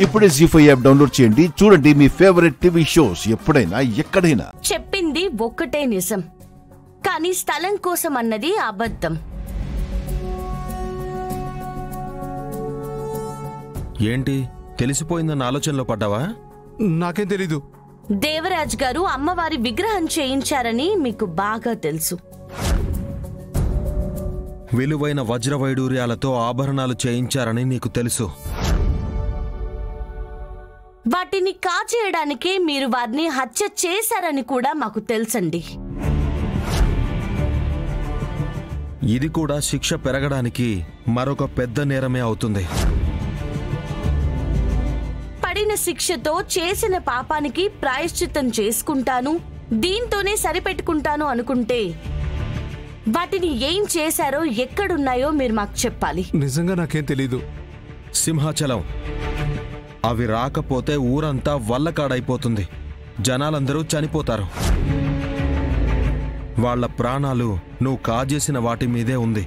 ఇప్పుడే జీ5 app download చేయండి. చూడండి మీ ఫేవరెట్ టీవీ షోస్ ఎప్పుడైనా ఎక్కడైనా. చెప్పింది ఒక్కటే నిజం, కానీ స్థలం కోసం అన్నది అబద్ధం. ఏంటి తెలిసిపోయిందన్న ఆలోచనలో పడ్డావా? నాకేం తెలీదు. దేవరాజ్ గారు అమ్మవారి విగ్రహం చేయించారని మీకు బాగా తెలుసు. విలువైన వజ్ర వైడూర్యాలతో ఆభరణాలు చేయించారని నీకు తెలుసు. వాటిని కాచేయడానికే మీరు వారిని హత్య చేశారని కూడా మాకు తెలుసండి. ఇది కూడా శిక్ష పెరగడానికి మరొక పెద్ద నేరమే అవుతుంది. పడిన శిక్షతో చేసిన పాపానికి ప్రాయశ్చిత్తం చేసుకుంటాను, దీంతోనే సరిపెట్టుకుంటాను అనుకుంటే వాటిని ఏం చేశారో ఎక్కడున్నాయో మీరు మాకు చెప్పాలి. నిజంగా నాకేం తెలీదు. సింహాచలం. అవి రాకపోతే ఊరంతా వల్లకాడైపోతుంది. జనాలందరూ చనిపోతారు. వాళ్ల ప్రాణాలు నువ్వు కాజేసిన వాటి మీదే ఉంది.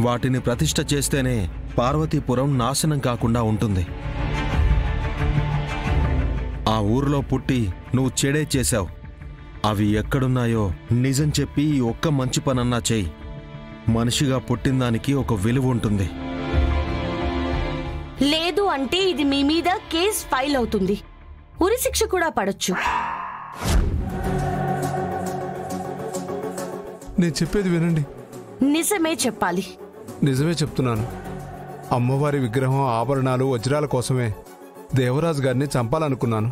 వాటిని ప్రతిష్ఠ చేస్తేనే పార్వతీపురం నాశనం కాకుండా ఉంటుంది. ఆ ఊర్లో పుట్టి నువ్వు చెడే చేశావు. అవి ఎక్కడున్నాయో నిజం చెప్పి ఈ ఒక్క మంచి పనన్నా చెయ్యి. మనిషిగా పుట్టిందానికి ఒక విలువ ఉంటుంది. లేదు అంటే ఇది మీ మీద కేసు ఫైల్ అవుతుంది, ఉరిశిక్ష కూడా పడొచ్చు. నేను చెప్పేది వినండి. నిజమే చెప్పాలి. నిజమే చెప్తున్నాను. అమ్మవారి విగ్రహం, ఆభరణాలు, వజ్రాల కోసమే దేవరాజు గారిని చంపాలనుకున్నాను.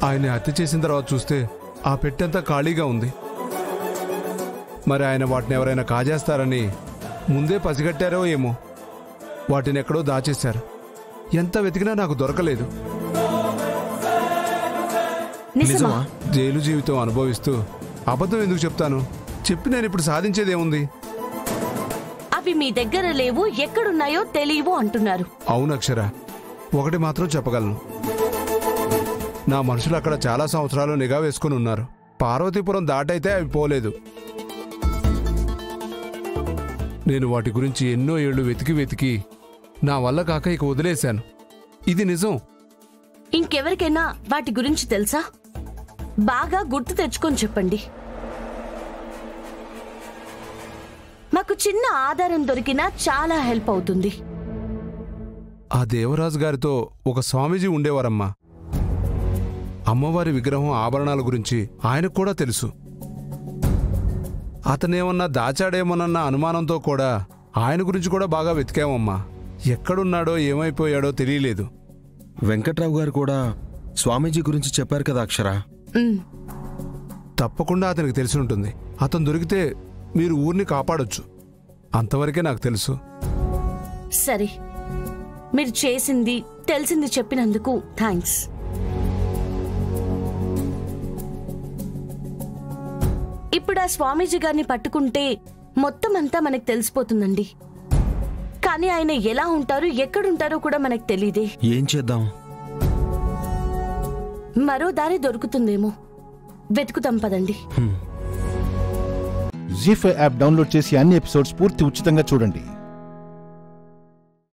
ఆయన హత్య చేసిన తర్వాత చూస్తే ఆ పెట్టెంతా ఖాళీగా ఉంది. మరి ఆయన వాటిని ఎవరైనా కాజేస్తారని ముందే పసిగట్టారో ఏమో. వాటిని ఎక్కడో దాచేశారు. ఎంత వెతికినా నాకు దొరకలేదు. నిజమా? జైలు జీవితం అనుభవిస్తూ అబద్ధం ఎందుకు చెప్తాను? చెప్పి నేను ఇప్పుడు సాధించేదేముంది? అవి మీ దగ్గర లేవు, ఎక్కడున్నాయో తెలియవు అంటున్నారు. అవును అక్షర, ఒకటి మాత్రం చెప్పగలను. నా మనుషులు అక్కడ చాలా సంవత్సరాలు నిఘా వేసుకుని ఉన్నారు. పార్వతీపురం దాటైతే అవి పోలేదు. నేను వాటి గురించి ఎన్నో ఏళ్లు వెతికి వెతికి నా వల్ల కాక ఇక వదిలేశాను. ఇది నిజం. ఇంకెవరికైనా వాటి గురించి తెలుసా? బాగా గుర్తు తెచ్చుకొని చెప్పండి. మాకు చిన్న ఆధారం దొరికినా చాలా హెల్ప్ అవుతుంది. ఆ దేవరాజు గారితో ఒక స్వామీజీ ఉండేవారమ్మా. అమ్మవారి విగ్రహం, ఆభరణాల గురించి ఆయనకు కూడా తెలుసు. అతనేమన్నా దాచాడేమోనన్న అనుమానంతో కూడా ఆయన గురించి కూడా బాగా వెతికామమ్మా. ఎక్కడున్నాడో ఏమైపోయాడో తెలియలేదు. వెంకట్రావు గారు కూడా స్వామీజీ గురించి చెప్పారు కదా అక్షర. తప్పకుండా అతనికి తెలిసి ఉంటుంది. అతను దొరికితే మీరు ఊరిని కాపాడొచ్చు. అంతవరకే నాకు తెలుసు. సరే, మీరు చేసింది తెలిసింది చెప్పినందుకు థ్యాంక్స్. ఇప్పుడు ఆ స్వామీజీ గారిని పట్టుకుంటే మొత్తం అంతా మనకు తెలిసిపోతుందండి. కానీ ఆయన ఎలా ఉంటారు, ఎక్కడుంటారో కూడా మనకు తెలీదే. ఏం చేద్దాం? మరో దారి దొరుకుతుందేమో, వెతుకుతాం పదండి. జీ5 యాప్ డౌన్లోడ్ చేసి అన్ని ఎపిసోడ్స్ పూర్తి ఉచితంగా చూడండి.